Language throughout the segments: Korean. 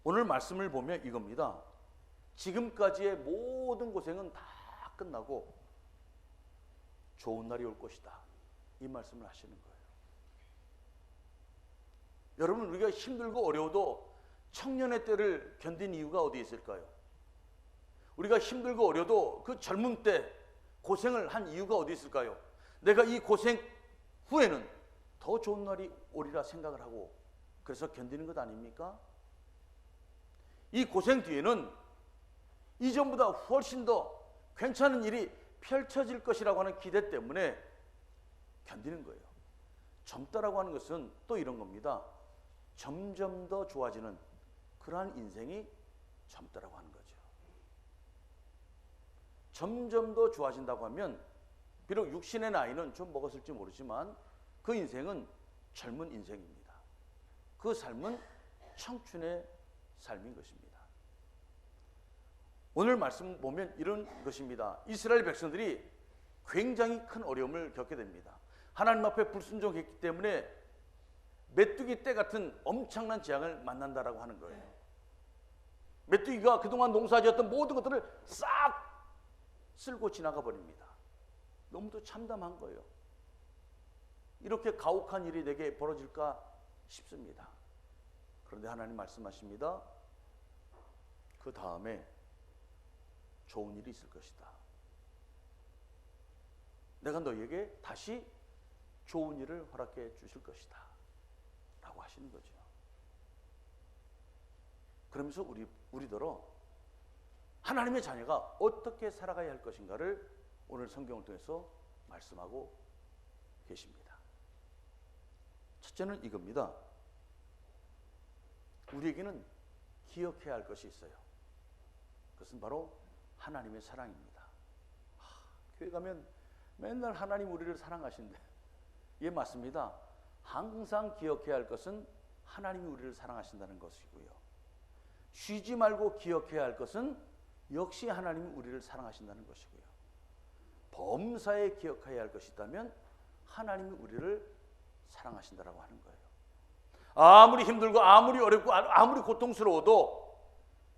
오늘 말씀을 보면 이겁니다. 지금까지의 모든 고생은 다 끝나고 좋은 날이 올 것이다, 이 말씀을 하시는 거예요. 여러분, 우리가 힘들고 어려워도 청년의 때를 견딘 이유가 어디 있을까요? 우리가 힘들고 어려도 그 젊은 때 고생을 한 이유가 어디 있을까요? 내가 이 고생 후에는 더 좋은 날이 오리라 생각을 하고 그래서 견디는 것 아닙니까? 이 고생 뒤에는 이전보다 훨씬 더 괜찮은 일이 펼쳐질 것이라고 하는 기대 때문에 견디는 거예요. 젊다라고 하는 것은 또 이런 겁니다. 점점 더 좋아지는 그러한 인생이 젊다라고 하는 거죠. 점점 더 좋아진다고 하면 비록 육신의 나이는 좀 먹었을지 모르지만 그 인생은 젊은 인생입니다. 그 삶은 청춘의 삶인 것입니다. 오늘 말씀 보면 이런 것입니다. 이스라엘 백성들이 굉장히 큰 어려움을 겪게 됩니다. 하나님 앞에 불순종했기 때문에 메뚜기 떼 같은 엄청난 재앙을 만난다라고 하는 거예요. 메뚜기가 그동안 농사지었던 모든 것들을 싹 쓸고 지나가 버립니다. 너무도 참담한 거예요. 이렇게 가혹한 일이 내게 벌어질까 싶습니다. 그런데 하나님 말씀하십니다. 그 다음에 좋은 일이 있을 것이다. 내가 너희에게 다시 좋은 일을 허락해 주실 것이다 라고 하시는 거죠. 그러면서 우리더러 하나님의 자녀가 어떻게 살아가야 할 것인가를 오늘 성경을 통해서 말씀하고 계십니다. 첫째는 이겁니다. 우리에게는 기억해야 할 것이 있어요. 그것은 바로 하나님의 사랑입니다. 교회 가면 맨날 하나님 우리를 사랑하신대. 예, 맞습니다. 항상 기억해야 할 것은 하나님이 우리를 사랑하신다는 것이고요. 쉬지 말고 기억해야 할 것은 역시 하나님이 우리를 사랑하신다는 것이고요. 범사에 기억해야 할 것이 있다면 하나님이 우리를 사랑하신다라고 하는 거예요. 아무리 힘들고 아무리 어렵고 아무리 고통스러워도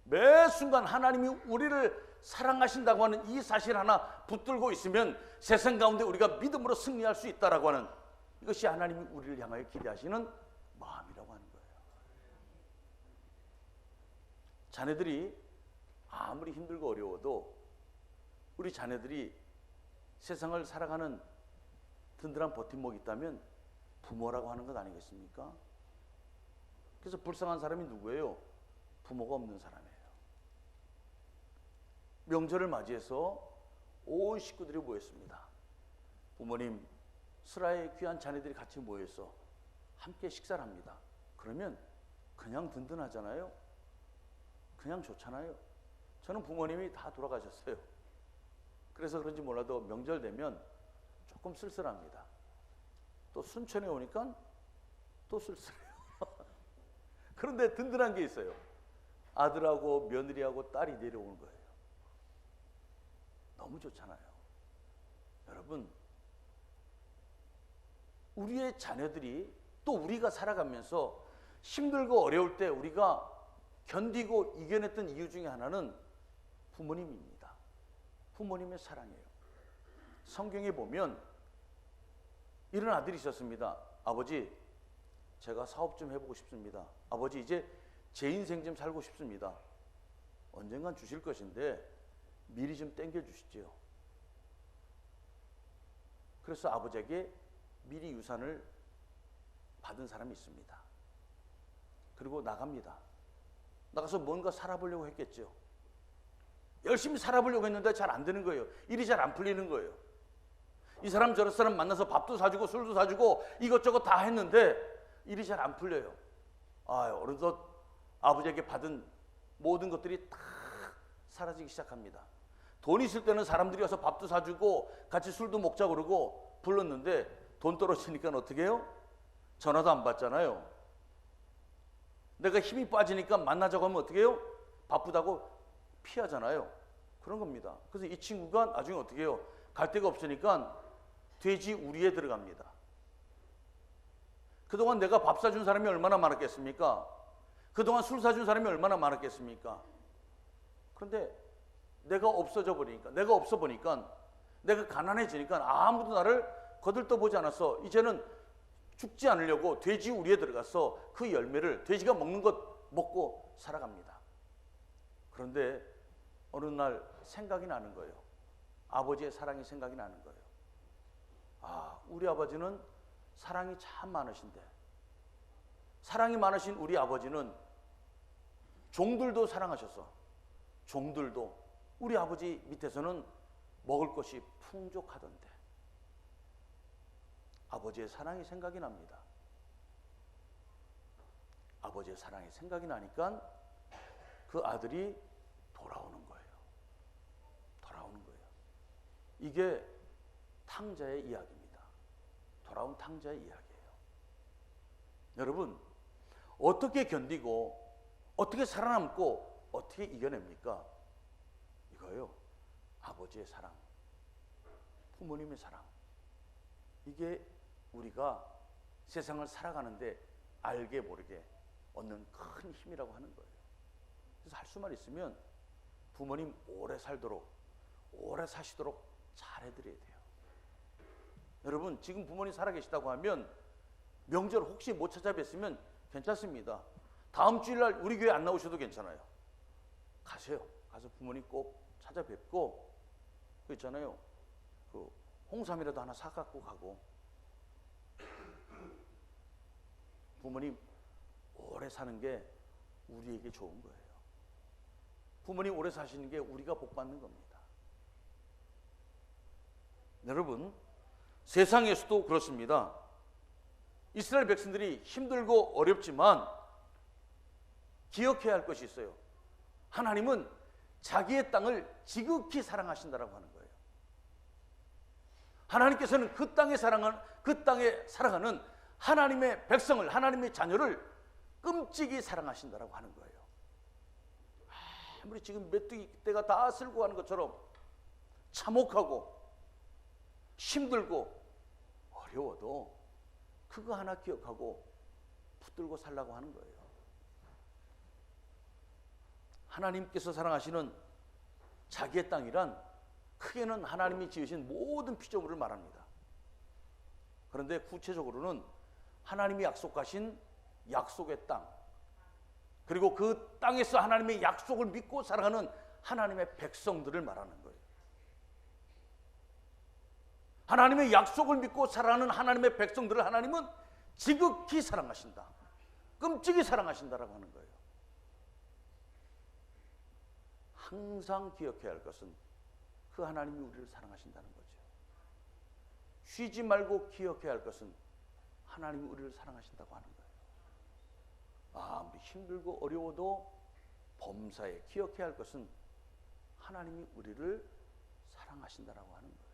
매 순간 하나님이 우리를 사랑하신다고 하는 이 사실 하나 붙들고 있으면 세상 가운데 우리가 믿음으로 승리할 수 있다라고 하는, 이것이 하나님이 우리를 향하여 기대하시는 마음이라고 하는 거예요. 자녀들이 아무리 힘들고 어려워도 우리 자녀들이 세상을 살아가는 든든한 버팀목이 있다면 부모라고 하는 것 아니겠습니까? 그래서 불쌍한 사람이 누구예요? 부모가 없는 사람이에요. 명절을 맞이해서 온 식구들이 모였습니다. 부모님, 슬하의 귀한 자녀들이 같이 모여서 함께 식사를 합니다. 그러면 그냥 든든하잖아요. 그냥 좋잖아요. 저는 부모님이 다 돌아가셨어요. 그래서 그런지 몰라도 명절 되면 조금 쓸쓸합니다. 또 순천에 오니까 또 쓸쓸해요. 그런데 든든한 게 있어요. 아들하고 며느리하고 딸이 내려오는 거예요. 너무 좋잖아요. 여러분, 우리의 자녀들이 또 우리가 살아가면서 힘들고 어려울 때 우리가 견디고 이겨냈던 이유 중에 하나는 부모님입니다. 부모님의 사랑이에요. 성경에 보면 이런 아들이 있었습니다. 아버지, 제가 사업 좀 해보고 싶습니다. 아버지, 이제 제 인생 좀 살고 싶습니다. 언젠간 주실 것인데 미리 좀 땡겨주시지요. 그래서 아버지에게 미리 유산을 받은 사람이 있습니다. 그리고 나갑니다. 나가서 뭔가 살아보려고 했겠죠. 열심히 살아보려고 했는데 잘 안 되는 거예요. 일이 잘 안 풀리는 거예요. 이 사람 저런 사람 만나서 밥도 사주고 술도 사주고 이것저것 다 했는데 일이 잘 안 풀려요. 어느덧 아버지에게 받은 모든 것들이 다 사라지기 시작합니다. 돈 있을 때는 사람들이 와서 밥도 사주고 같이 술도 먹자 그러고 불렀는데 돈 떨어지니까 어떻게 해요? 전화도 안 받잖아요. 내가 힘이 빠지니까 만나자고 하면 어떻게 해요? 바쁘다고 피하잖아요. 그런 겁니다. 그래서 이 친구가 나중에 어떻게 해요? 갈 데가 없으니까 돼지 우리에 들어갑니다. 그동안 내가 밥 사준 사람이 얼마나 많았겠습니까? 그동안 술 사준 사람이 얼마나 많았겠습니까? 그런데 내가 없어져 버리니까, 내가 없어 보니까, 내가 가난해지니까 아무도 나를 거들떠보지 않았어. 이제는 죽지 않으려고 돼지 우리에 들어가서 그 열매를 돼지가 먹는 것 먹고 살아갑니다. 그런데 어느 날 생각이 나는 거예요. 아버지의 사랑이 생각이 나는 거예요. 아, 우리 아버지는 사랑이 참 많으신데, 사랑이 많으신 우리 아버지는 종들도 사랑하셔서 종들도 우리 아버지 밑에서는 먹을 것이 풍족하던데, 아버지의 사랑이 생각이 납니다. 아버지의 사랑이 생각이 나니까 그 아들이 돌아오는 거예요. 돌아오는 거예요. 이게 탕자의 이야기입니다. 돌아온 탕자의 이야기예요. 여러분, 어떻게 견디고 어떻게 살아남고 어떻게 이겨냅니까? 이거요, 아버지의 사랑, 부모님의 사랑. 이게 우리가 세상을 살아가는데 알게 모르게 얻는 큰 힘이라고 하는 거예요. 그래서 할 수만 있으면 부모님 오래 살도록, 오래 사시도록 잘해드려야 돼요. 여러분, 지금 부모님 살아계시다고 하면 명절 혹시 못 찾아뵀으면 괜찮습니다. 다음 주일날 우리 교회 안 나오셔도 괜찮아요. 가세요. 가서 부모님 꼭 찾아뵙고, 그 있잖아요, 그 홍삼이라도 하나 사갖고 가고. 부모님 오래 사는 게 우리에게 좋은 거예요. 부모님 오래 사시는 게 우리가 복 받는 겁니다. 여러분, 세상에서도 그렇습니다. 이스라엘 백성들이 힘들고 어렵지만 기억해야 할 것이 있어요. 하나님은 자기의 땅을 지극히 사랑하신다라고 하는 거예요. 하나님께서는 그 땅에 살아가는 하나님의 백성을, 하나님의 자녀를 끔찍이 사랑하신다라고 하는 거예요. 아무리 지금 메뚜기 떼가 다 쓸고 가는 것처럼 참혹하고 힘들고 어려워도 그거 하나 기억하고 붙들고 살라고 하는 거예요. 하나님께서 사랑하시는 자기의 땅이란 크게는 하나님이 지으신 모든 피조물을 말합니다. 그런데 구체적으로는 하나님이 약속하신 약속의 땅, 그리고 그 땅에서 하나님의 약속을 믿고 살아가는 하나님의 백성들을 말하는 거예요. 하나님의 약속을 믿고 살아가는 하나님의 백성들을 하나님은 지극히 사랑하신다, 끔찍이 사랑하신다라고 하는 거예요. 항상 기억해야 할 것은 그 하나님이 우리를 사랑하신다는 거죠. 쉬지 말고 기억해야 할 것은 하나님이 우리를 사랑하신다고 하는 거예요. 아무리 힘들고 어려워도 범사에 기억해야 할 것은 하나님이 우리를 사랑하신다라고 하는 거예요.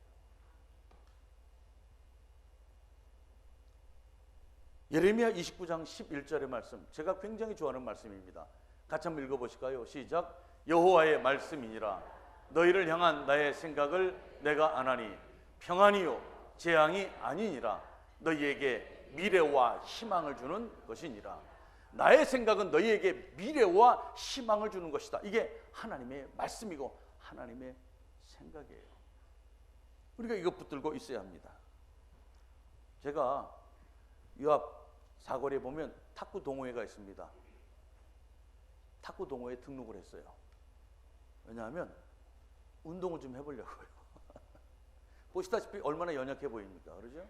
예레미야 29장 11절의 말씀, 제가 굉장히 좋아하는 말씀입니다. 같이 한번 읽어보실까요? 시작. 여호와의 말씀이니라. 너희를 향한 나의 생각을 내가 아나니 평안이요 재앙이 아니니라. 너희에게 미래와 희망을 주는 것이니라. 나의 생각은 너희에게 미래와 희망을 주는 것이다. 이게 하나님의 말씀이고 하나님의 생각이에요. 우리가 이거 붙들고 있어야 합니다. 제가 요 앞 사거리에 보면 탁구 동호회가 있습니다. 탁구 동호회에 등록을 했어요. 왜냐하면 운동을 좀 해보려고요. 보시다시피 얼마나 연약해 보입니까? 그러죠?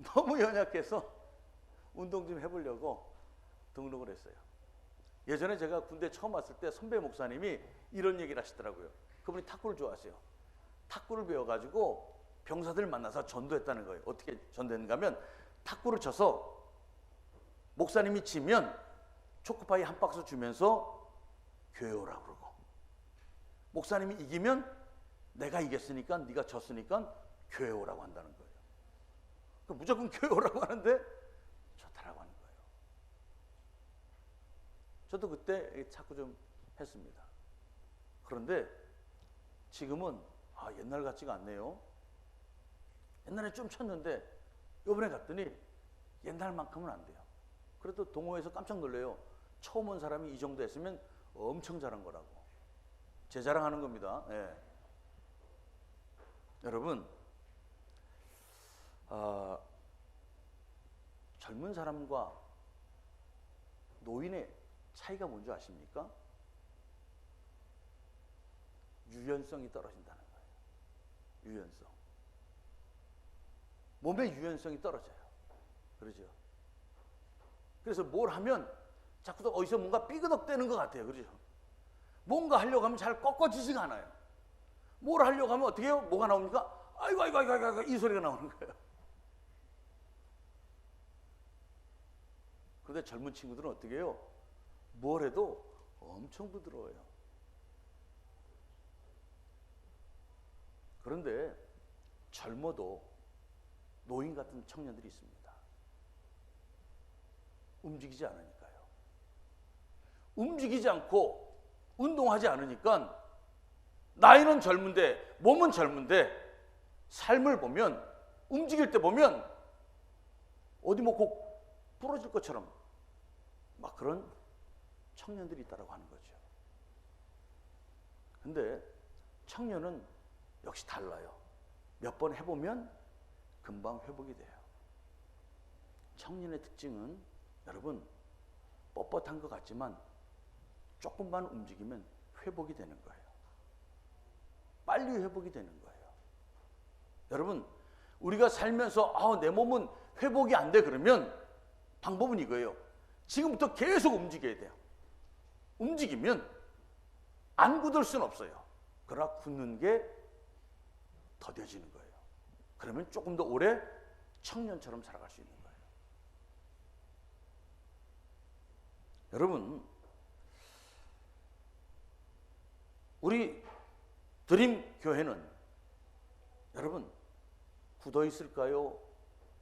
너무 연약해서 운동 좀 해보려고 등록을 했어요. 예전에 제가 군대 처음 왔을 때 선배 목사님이 이런 얘기를 하시더라고요. 그분이 탁구를 좋아하세요. 탁구를 배워가지고 병사들 만나서 전도했다는 거예요. 어떻게 전도했는가 하면 탁구를 쳐서 목사님이 지면 초코파이 한 박스 주면서 교회 오라고 그러고, 목사님이 이기면 내가 이겼으니까 네가 졌으니까 교회 오라고 한다는 거예요. 무조건 교회 오라고 하는데 좋다라고 하는 거예요. 저도 그때 탁구 좀 했습니다. 그런데 지금은 옛날 같지가 않네요. 옛날에 좀 쳤는데 이번에 갔더니 옛날만큼은 안 돼요. 그래도 동호회에서 깜짝 놀래요. 처음 온 사람이 이 정도 했으면 엄청 잘한 거라고. 제 자랑하는 겁니다. 예. 여러분, 젊은 사람과 노인의 차이가 뭔지 아십니까? 유연성이 떨어진다는 거예요. 유연성. 몸의 유연성이 떨어져요. 그러죠. 그래서 뭘 하면 자꾸 어디서 뭔가 삐그덕대는 것 같아요. 그러죠. 뭔가 하려고 하면 잘 꺾어지지가 않아요. 뭘 하려고 하면 어떻게 해요? 뭐가 나옵니까? 아이고 아이고 아이고 아이고 이 소리가 나오는 거예요. 그런데 젊은 친구들은 어떻게 해요? 뭘 해도 엄청 부드러워요. 그런데 젊어도 노인 같은 청년들이 있습니다. 움직이지 않으니까요. 움직이지 않고 운동하지 않으니까 나이는 젊은데 몸은 젊은데 삶을 보면 움직일 때 보면 어디 뭐 꼭 부러질 것처럼 막 그런 청년들이 있다고 하는 거죠. 근데 청년은 역시 달라요. 몇 번 해보면 금방 회복이 돼요. 청년의 특징은 여러분 뻣뻣한 것 같지만 조금만 움직이면 회복이 되는 거예요. 빨리 회복이 되는 거예요. 여러분 우리가 살면서 내 몸은 회복이 안 돼 그러면 방법은 이거예요. 지금부터 계속 움직여야 돼요. 움직이면 안 굳을 수는 없어요. 그러나 굳는 게 더뎌지는 거예요. 그러면 조금 더 오래 청년처럼 살아갈 수 있는 거예요. 여러분 우리 드림교회는 여러분 굳어 있을까요?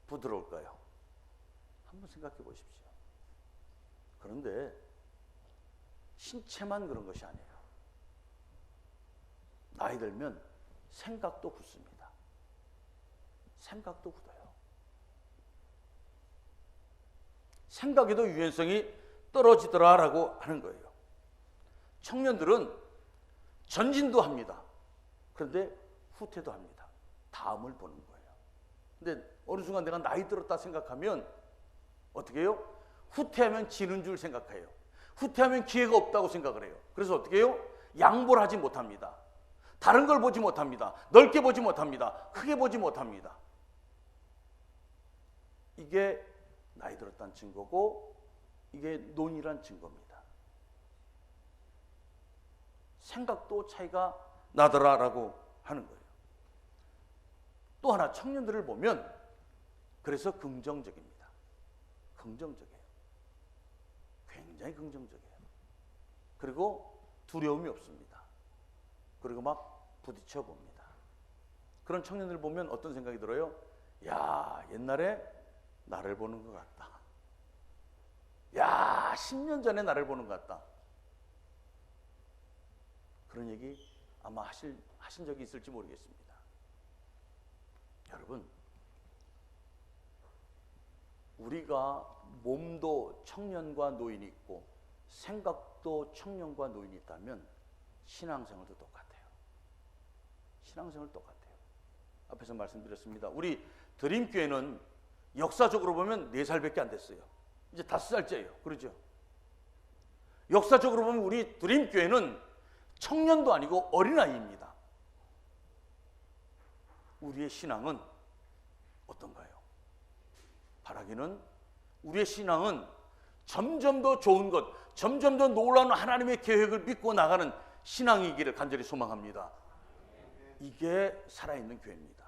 부드러울까요? 한번 생각해 보십시오. 그런데 신체만 그런 것이 아니에요. 나이 들면 생각도 굳습니다. 생각도 굳어요. 생각에도 유연성이 떨어지더라라고 하는 거예요. 청년들은 전진도 합니다. 그런데 후퇴도 합니다. 다음을 보는 거예요. 근데 어느 순간 내가 나이 들었다 생각하면 어떻게 해요? 후퇴하면 지는 줄 생각해요. 후퇴하면 기회가 없다고 생각을 해요. 그래서 어떻게 해요? 양보를 하지 못합니다. 다른 걸 보지 못합니다. 넓게 보지 못합니다. 크게 보지 못합니다. 이게 나이 들었다는 증거고 이게 논이란 증거입니다. 생각도 차이가 나더라라고 하는 거예요. 또 하나 청년들을 보면 그래서 긍정적입니다. 긍정적이에요. 굉장히 긍정적이에요. 그리고 두려움이 없습니다. 그리고 막 부딪혀 봅니다. 그런 청년들 보면 어떤 생각이 들어요? 야, 옛날에 나를 보는 것 같다. 야, 10년 전에 나를 보는 것 같다. 그런 얘기 아마 하신 적이 있을지 모르겠습니다. 여러분, 우리가 몸도 청년과 노인이 있고 생각도 청년과 노인이 있다면 신앙생활도 똑같아요. 신앙생활 똑같아요. 앞에서 말씀드렸습니다. 우리 드림교회는 역사적으로 보면 4살밖에 안 됐어요. 이제 5살째예요. 그러죠? 역사적으로 보면 우리 드림교회는 청년도 아니고 어린아이입니다. 우리의 신앙은 어떤가요? 바라기는 우리의 신앙은 점점 더 좋은 것, 점점 더 놀라운 하나님의 계획을 믿고 나가는 신앙이기를 간절히 소망합니다. 이게 살아있는 교회입니다.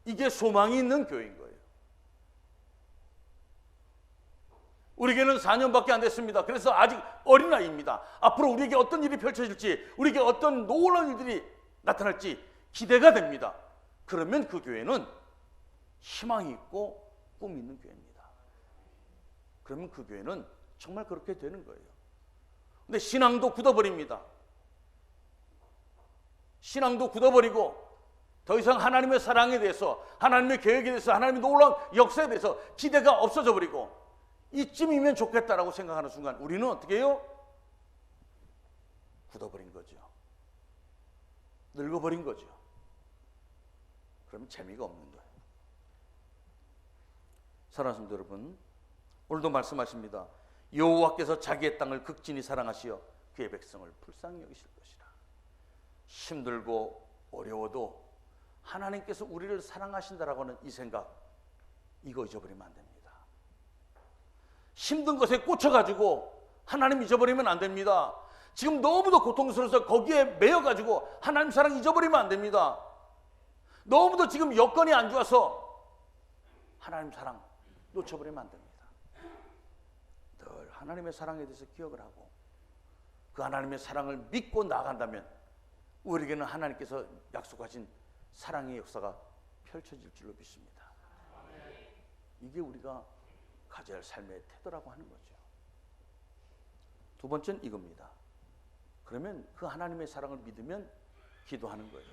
이게 소망이 있는 교회인 거예요. 우리 교회는 4년밖에 안 됐습니다. 그래서 아직 어린아이입니다. 앞으로 우리에게 어떤 일이 펼쳐질지, 우리에게 어떤 놀라운 일들이 나타날지 기대가 됩니다. 그러면 그 교회는 희망이 있고 꿈이 있는 교회입니다. 그러면 그 교회는 정말 그렇게 되는 거예요. 근데 신앙도 굳어버립니다. 신앙도 굳어버리고 더 이상 하나님의 사랑에 대해서, 하나님의 계획에 대해서, 하나님의 놀라운 역사에 대해서 기대가 없어져 버리고 이쯤이면 좋겠다라고 생각하는 순간 우리는 어떻게 해요? 굳어버린 거죠. 늙어버린 거죠. 그러면 재미가 없는 거예요. 사랑하는 성도 여러분, 오늘도 말씀하십니다. 여호와께서 자기의 땅을 극진히 사랑하시어 그의 백성을 불쌍히 여기실 것이라. 힘들고 어려워도 하나님께서 우리를 사랑하신다라고 하는 이 생각, 이거 잊어버리면 안 됩니다. 힘든 것에 꽂혀가지고 하나님 잊어버리면 안 됩니다. 지금 너무도 고통스러워서 거기에 매여가지고 하나님 사랑 잊어버리면 안 됩니다. 너무도 지금 여건이 안 좋아서 하나님 사랑 놓쳐버리면 안 됩니다. 늘 하나님의 사랑에 대해서 기억을 하고 그 하나님의 사랑을 믿고 나아간다면 우리에게는 하나님께서 약속하신 사랑의 역사가 펼쳐질 줄로 믿습니다. 이게 우리가 가져야 할 삶의 태도라고 하는 거죠. 두 번째는 이겁니다. 그러면 그 하나님의 사랑을 믿으면 기도하는 거예요.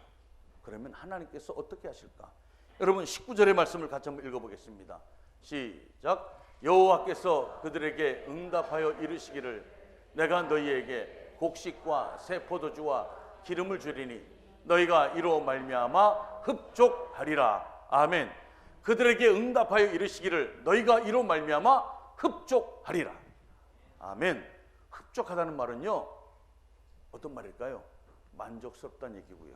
그러면 하나님께서 어떻게 하실까? 여러분 19절의 말씀을 같이 한번 읽어보겠습니다. 시작. 여호와께서 그들에게 응답하여 이르시기를 내가 너희에게 곡식과 새 포도주와 기름을 주리니 너희가 이로 말미암아 흡족하리라. 아멘. 그들에게 응답하여 이르시기를 너희가 이로 말미암아 흡족하리라. 아멘. 흡족하다는 말은요, 어떤 말일까요? 만족스럽다는 얘기고요.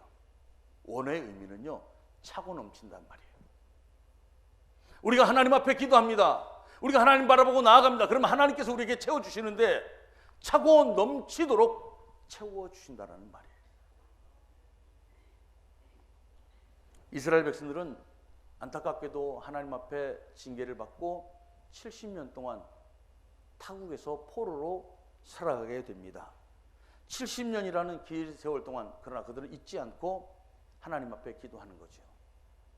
원어의 의미는요, 차고 넘친다는 말이에요. 우리가 하나님 앞에 기도합니다. 우리가 하나님 바라보고 나아갑니다. 그러면 하나님께서 우리에게 채워주시는데 차고 넘치도록 채워주신다는 말이에요. 이스라엘 백성들은 안타깝게도 하나님 앞에 징계를 받고 70년 동안 타국에서 포로로 살아가게 됩니다. 70년이라는 긴 세월 동안 그러나 그들은 잊지 않고 하나님 앞에 기도하는 거죠.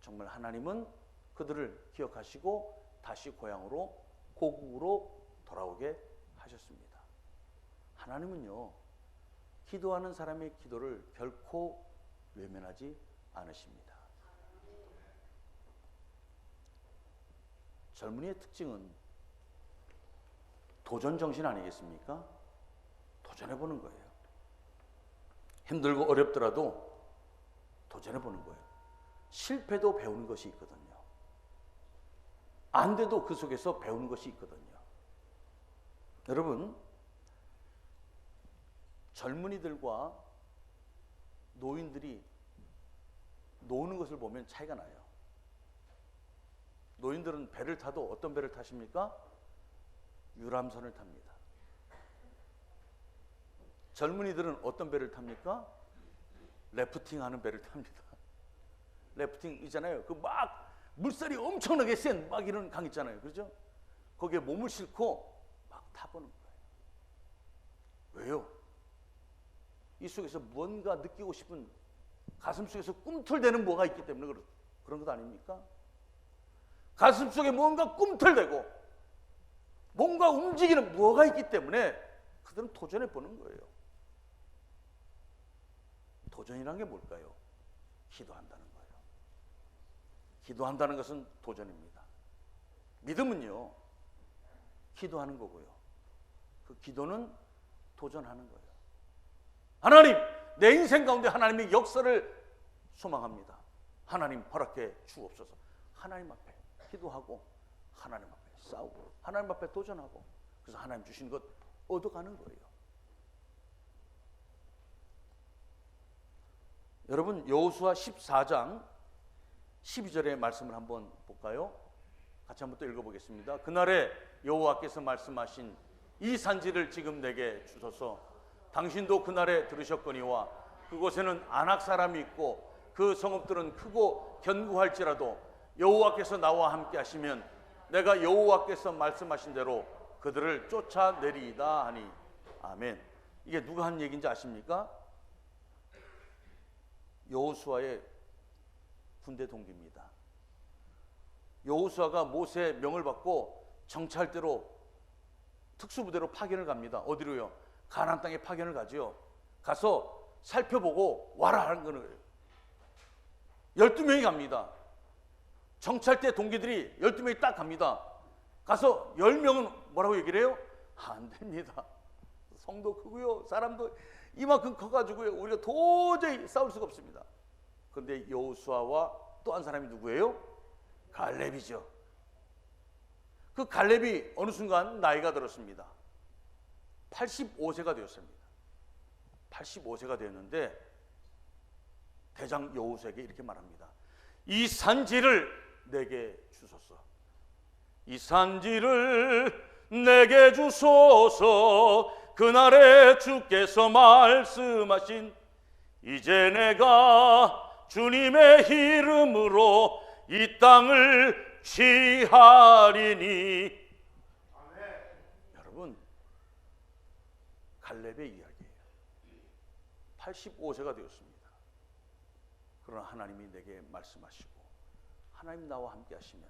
정말 하나님은 그들을 기억하시고 다시 고향으로 고국으로 돌아오게 하셨습니다. 하나님은요, 기도하는 사람의 기도를 결코 외면하지 않으십니다. 젊은이의 특징은 도전 정신 아니겠습니까? 도전해보는 거예요. 힘들고 어렵더라도 도전해보는 거예요. 실패도 배우는 것이 있거든요. 안 돼도 그 속에서 배우는 것이 있거든요. 여러분, 젊은이들과 노인들이 노는 것을 보면 차이가 나요. 노인들은 배를 타도 어떤 배를 타십니까? 유람선을 탑니다. 젊은이들은 어떤 배를 탑니까? 래프팅 하는 배를 탑니다. 래프팅 있잖아요. 그 막 물살이 엄청나게 센 막 이런 강 있잖아요. 그렇죠? 거기에 몸을 싣고 막 타보는 거예요. 왜요? 이 속에서 뭔가 느끼고 싶은 가슴 속에서 꿈틀대는 뭐가 있기 때문에 그런 것 아닙니까? 가슴 속에 뭔가 꿈틀대고 뭔가 움직이는 뭐가 있기 때문에 그들은 도전해 보는 거예요. 도전이란 게 뭘까요? 기도한다는 거예요. 기도한다는 것은 도전입니다. 믿음은요, 기도하는 거고요. 그 기도는 도전하는 거예요. 하나님, 내 인생 가운데 하나님의 역사를 소망합니다. 하나님 허락해 주옵소서. 하나님 앞에 기도하고 하나님 앞에 싸우고 하나님 앞에 도전하고 그래서 하나님 주신 것 얻어가는 거예요. 여러분, 여호수아 14장 12절의 말씀을 한번 볼까요? 같이 한번 또 읽어보겠습니다. 그날에 여호와께서 말씀하신 이 산지를 지금 내게 주소서. 당신도 그날에 들으셨거니와 그곳에는 아낙 사람이 있고 그 성읍들은 크고 견고할지라도 여호와께서 나와 함께 하시면 내가 여호와께서 말씀하신 대로 그들을 쫓아내리이다 하니. 아멘. 이게 누가 한 얘기인지 아십니까? 여호수아의 군대 동기입니다. 여호수아가 모세의 명을 받고 정찰대로 특수부대로 파견을 갑니다. 어디로요? 가나안 땅에 파견을 가지요. 가서 살펴보고 와라 하는 거예요. 12명이 갑니다. 정찰대 동기들이 12명이 딱 갑니다. 가서 10명은 뭐라고 얘기를 해요? 안 됩니다. 성도 크고요, 사람도 이만큼 커가지고요, 우리가 도저히 싸울 수가 없습니다. 그런데 여호수아와 또 한 사람이 누구예요? 갈렙이죠. 그 갈렙이 어느 순간 나이가 들었습니다. 85세가 되었습니다. 85세가 되었는데 대장 여호수아에게 이렇게 말합니다. 이 산지를 내게 주소서. 이 산지를 내게 주소서. 그날에 주께서 말씀하신 이제 내가 주님의 이름으로 이 땅을 취하리니. 아멘. 여러분, 갈렙의 이야기예요. 85세가 되었습니다. 그러나 하나님이 내게 말씀하시고 하나님 나와 함께 하시면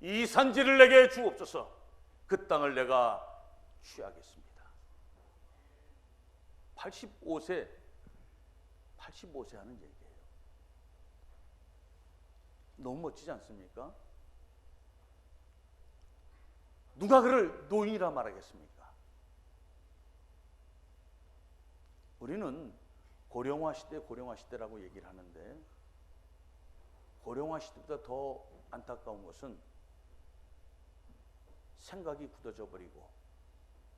이 산지를 내게 주옵소서. 그 땅을 내가 취하겠습니다. 85세 하는 얘기예요. 너무 멋지지 않습니까? 누가 그를 노인이라 말하겠습니까? 우리는 고령화 시대라고 얘기를 하는데, 고령화 시대보다 더 안타까운 것은 생각이 굳어져 버리고,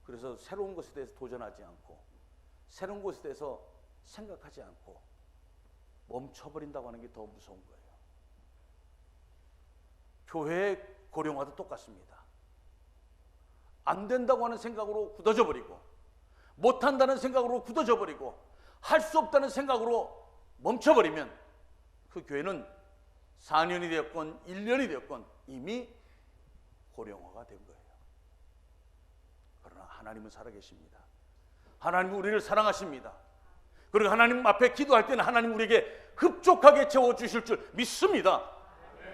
그래서 새로운 것에 대해서 도전하지 않고, 새로운 것에 대해서 생각하지 않고 멈춰버린다고 하는 게 더 무서운 거예요. 교회의 고령화도 똑같습니다. 안 된다고 하는 생각으로 굳어져 버리고, 못한다는 생각으로 굳어져 버리고, 할 수 없다는 생각으로 멈춰버리면 그 교회는 4년이 되었건 1년이 되었건 이미 고령화가 된 거예요. 그러나 하나님은 살아계십니다. 하나님은 우리를 사랑하십니다. 그리고 하나님 앞에 기도할 때는 하나님 우리에게 흡족하게 채워주실 줄 믿습니다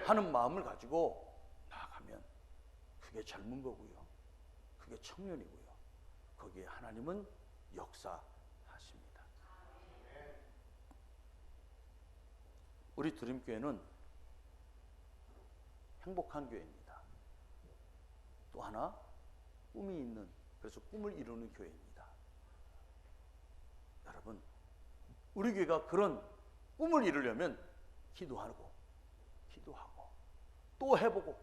하는 마음을 가지고 나아가면 그게 젊은 거고요, 그게 청년이고요, 거기에 하나님은 역사하십니다. 우리 드림교회는 행복한 교회입니다. 또 하나 꿈이 있는, 그래서 꿈을 이루는 교회입니다. 여러분, 우리 교회가 그런 꿈을 이루려면 기도하고 또 해보고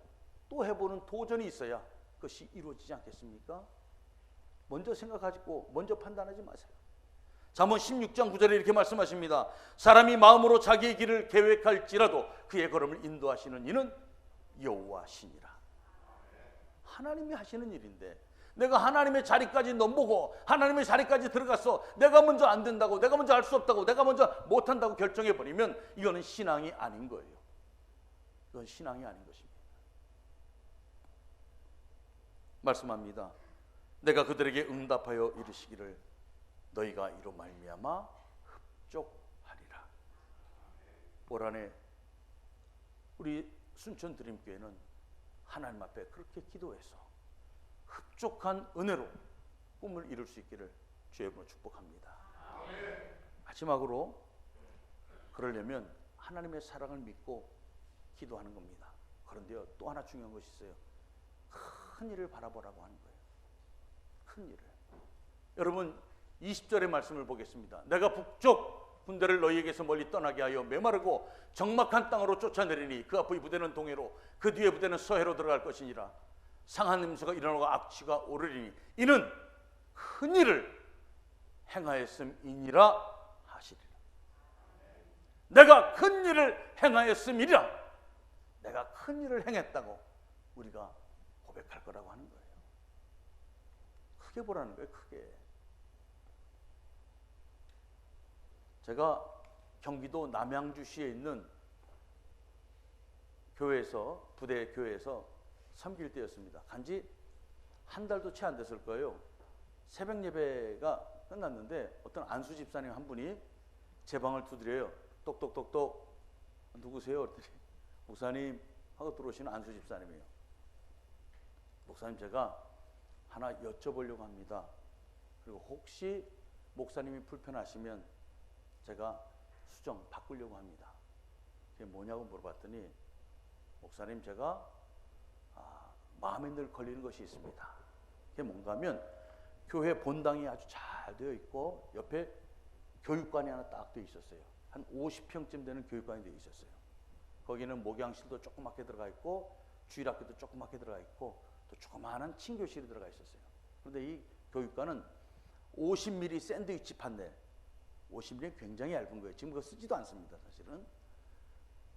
또 해보는 도전이 있어야 그것이 이루어지지 않겠습니까? 먼저 생각하시고 먼저 판단하지 마세요. 잠언 16장 9절에 이렇게 말씀하십니다. 사람이 마음으로 자기의 길을 계획할지라도 그의 걸음을 인도하시는 이는 여호와시니라. 하나님이 하시는 일인데 내가 하나님의 자리까지 넘보고 하나님의 자리까지 들어가서 내가 먼저 안 된다고, 내가 먼저 할 수 없다고, 내가 먼저 못한다고 결정해버리면 이거는 신앙이 아닌 거예요. 이건 신앙이 아닌 것입니다. 말씀합니다. 내가 그들에게 응답하여 이르시기를 너희가 이로 말미암아 흡족하리라. 올 한해 우리 순천 드림교회는 하나님 앞에 그렇게 기도해서 흡족한 은혜로 꿈을 이룰 수 있기를 주의 이름으로 축복합니다. 마지막으로 그러려면 하나님의 사랑을 믿고 기도하는 겁니다. 그런데요, 또 하나 중요한 것이 있어요. 큰 일을 바라보라고 하는 거예요. 큰 일을. 여러분 20절의 말씀을 보겠습니다. 내가 북쪽 군대를 너희에게서 멀리 떠나게 하여 메마르고 적막한 땅으로 쫓아내리니 그 앞의 부대는 동해로 그 뒤에 부대는 서해로 들어갈 것이니라. 상한 냄새가 일어나고 악취가 오르리니 이는 큰 일을 행하였음이니라 하시리라. 내가 큰 일을 행하였음이니라. 내가 큰 일을 행했다고 우리가 고백할 거라고 하는 거예요. 크게 보라는 거예요. 크게. 제가 경기도 남양주시에 있는 교회에서, 부대 교회에서 섬길 때였습니다. 간지 한 달도 채 안 됐을 거예요. 새벽 예배가 끝났는데 어떤 안수 집사님 한 분이 제 방을 두드려요. 똑똑똑똑. 누구세요? 그랬더니 목사님 하고 들어오시는 안수 집사님이에요. 목사님, 제가 하나 여쭤보려고 합니다. 그리고 혹시 목사님이 불편하시면 제가 수정 바꾸려고 합니다. 그게 뭐냐고 물어봤더니 목사님, 제가 마음에 늘 걸리는 것이 있습니다. 그게 뭔가 하면 교회 본당이 아주 잘 되어 있고 옆에 교육관이 하나 딱 되어 있었어요. 한 50평쯤 되는 교육관이 되어 있었어요. 거기는 목양실도 조그맣게 들어가 있고 주일학교도 조그맣게 들어가 있고 또 조그마한 친교실이 들어가 있었어요. 그런데 이 교육관은 50mm 샌드위치 판넬, 50mm는 굉장히 얇은 거예요. 지금 그거 쓰지도 않습니다, 사실은.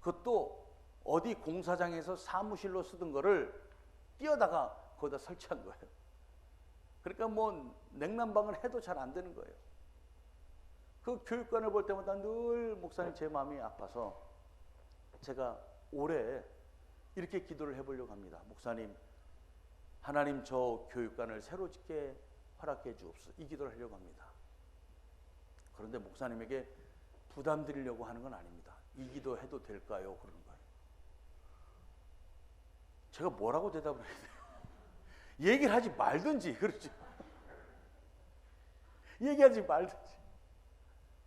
그것도 어디 공사장에서 사무실로 쓰던 거를 띄어다가 거기다 설치한 거예요. 그러니까 뭐 냉난방을 해도 잘 안 되는 거예요. 그 교육관을 볼 때마다 늘 목사님 제 마음이 아파서 제가 올해 이렇게 기도를 해보려고 합니다. 목사님, 하나님 저 교육관을 새로 짓게 허락해 주옵소서. 이 기도를 하려고 합니다. 그런데 목사님에게 부담 드리려고 하는 건 아닙니다. 이 기도 해도 될까요? 그러는 거예요. 제가 뭐라고 대답을 해야 돼요? 얘기를 하지 말든지, 그렇지. 얘기하지 말든지.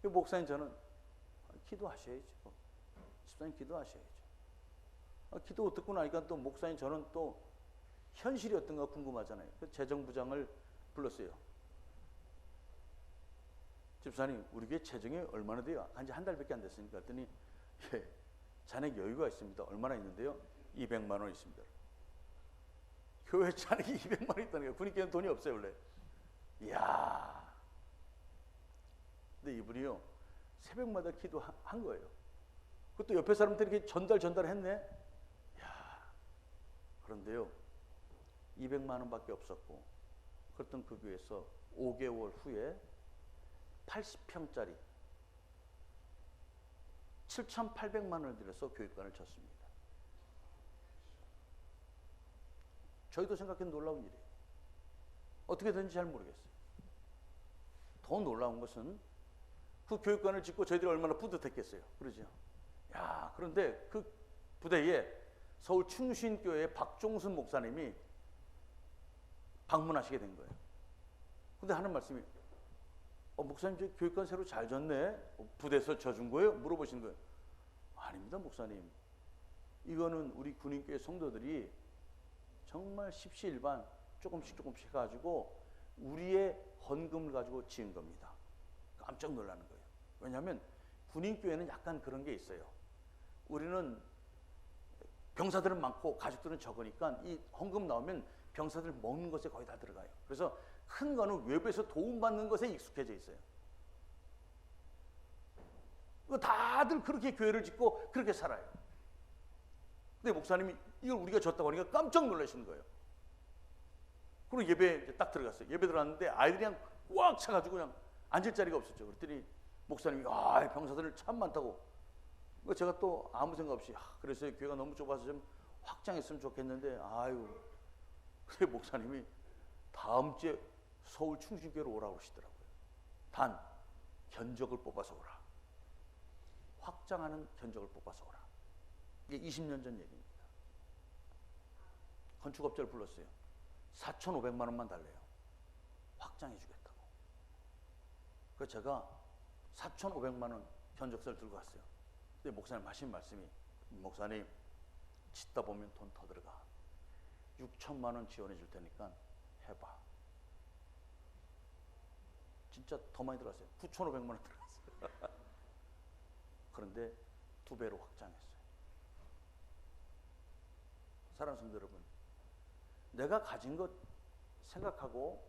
목사님, 저는 기도하셔야죠. 집사님 기도하셔야죠. 기도 듣고 나니까 또 목사님, 저는 또 현실이 어떤가 궁금하잖아요. 그 재정부장을 불렀어요. 집사님, 우리 교회 재정이 얼마나 돼요? 한 달밖에 안 됐으니까. 그랬더니 예, 잔액 여유가 있습니다. 얼마나 있는데요? 200만 원 있습니다. 교회 잔액이 200만 원 있다는 거예요. 군인께는 돈이 없어요, 원래. 이야. 근데 이분이요, 새벽마다 기도한 거예요. 그것도 옆에 사람들이 이렇게 전달했네. 이야. 그런데요, 200만 원밖에 없었고, 그랬던 그 교회에서 5개월 후에 80평짜리 7,800만 원을 들여서 교육관을 쳤습니다. 저희도 생각해 놀라운 일이에요. 어떻게 된지 잘 모르겠어요. 더 놀라운 것은 그 교육관을 짓고 저희들이 얼마나 뿌듯했겠어요. 그러죠? 야, 그런데 그 부대에 서울 충신교회 박종순 목사님이 방문하시게 된 거예요. 근데 하는 말씀이, 목사님, 저 교육관 새로 잘 졌네. 부대에서 져준 거예요? 물어보시는 거예요. 아닙니다, 목사님. 이거는 우리 군인교회 성도들이 정말 십시일반 조금씩 해가지고 우리의 헌금을 가지고 지은 겁니다. 깜짝 놀라는 거예요. 왜냐하면 군인교회는 약간 그런 게 있어요. 우리는 병사들은 많고 가족들은 적으니까 이 헌금 나오면 병사들 먹는 것에 거의 다 들어가요. 그래서 큰 거는 외부에서 도움받는 것에 익숙해져 있어요. 다들 그렇게 교회를 짓고 그렇게 살아요. 근데 목사님이 이걸 우리가 졌다고 하니까 깜짝 놀라시는 거예요. 그리고 예배 딱 들어갔어요. 예배 들어갔는데 아이들이 그냥 꽉 차가지고 그냥 앉을 자리가 없었죠. 그랬더니 목사님이 병사들 참 많다고. 제가 또 아무 생각 없이 그래서 교회가 너무 좁아서 좀 확장했으면 좋겠는데 그래 목사님이 다음 주에 서울 충신교회로 오라고 하시더라고요. 단 견적을 뽑아서 오라. 확장하는 견적을 뽑아서 오라. 이게 20년 전 얘기입니다. 건축업자를 불렀어요. 4,500만 원만 달래요. 확장해 주겠다고. 그래서 제가 4,500만 원 견적서를 들고 갔어요. 근데 목사님 하신 말씀이, 목사님 짓다 보면 돈 더 들어가. 6천만 원 지원해 줄 테니까 해봐. 진짜 더 많이 들어갔어요. 9,500만 원 들어갔어요. 그런데 2배로 확장했어요. 사랑하는 성도 여러분, 내가 가진 것 생각하고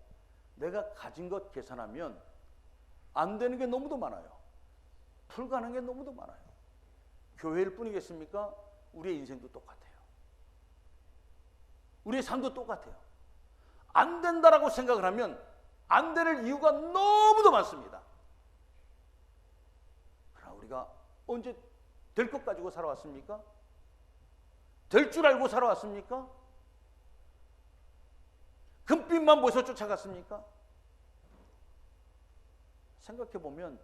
내가 가진 것 계산하면 안 되는 게 너무도 많아요. 불가능한 게 너무도 많아요. 교회일 뿐이겠습니까? 우리의 인생도 똑같아요. 우리의 삶도 똑같아요. 안 된다라고 생각을 하면 안 될 이유가 너무도 많습니다. 그러나 우리가 언제 될 것 가지고 살아왔습니까? 될 줄 알고 살아왔습니까? 금빛만 보여서 쫓아갔습니까? 생각해보면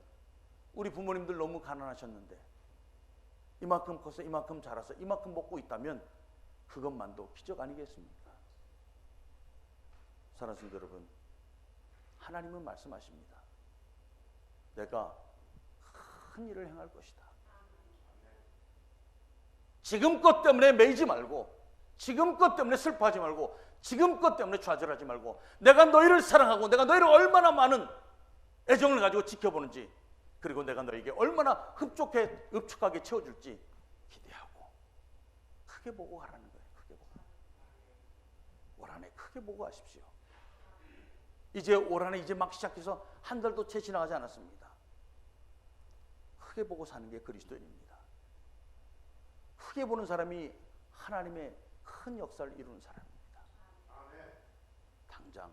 우리 부모님들 너무 가난하셨는데 이만큼 커서 이만큼 자라서 이만큼 먹고 있다면 그것만도 기적 아니겠습니까? 사랑하는 성도 여러분, 하나님은 말씀하십니다. 내가 큰 일을 행할 것이다. 지금 것 때문에 매이지 말고, 지금 것 때문에 슬퍼하지 말고, 지금 것 때문에 좌절하지 말고 내가 너희를 사랑하고 내가 너희를 얼마나 많은 애정을 가지고 지켜보는지, 그리고 내가 너에게 얼마나 흡족하게 채워줄지 기대하고 크게 보고 가라는 거예요. 크게 보고. 올 한 해 크게 보고 가십시오. 이제 올 한 해 이제 막 시작해서 한 달도 채 지나가지 않았습니다. 크게 보고 사는 게 그리스도인입니다. 크게 보는 사람이 하나님의 큰 역사를 이루는 사람입니다. 당장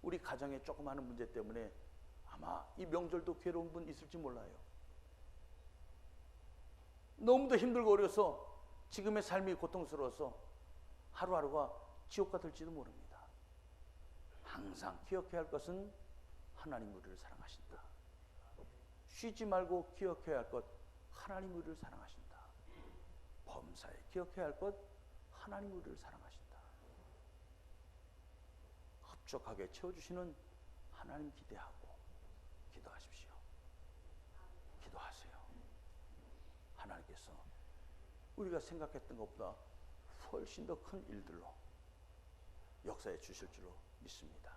우리 가정의 조그마한 문제 때문에 아마 이 명절도 괴로운 분 있을지 몰라요. 너무도 힘들고 어려서 지금의 삶이 고통스러워서 하루하루가 지옥 같을지도 모릅니다. 항상 기억해야 할 것은 하나님 우리를 사랑하신다. 쉬지 말고 기억해야 할 것, 하나님 우리를 사랑하신다. 범사에 기억해야 할 것, 하나님 우리를 사랑하신다. 흡족하게 채워주시는 하나님 기대하고 기도하십시오. 기도하세요. 하나님께서 우리가 생각했던 것보다 훨씬 더 큰 일들로 역사해 주실 줄로 믿습니다.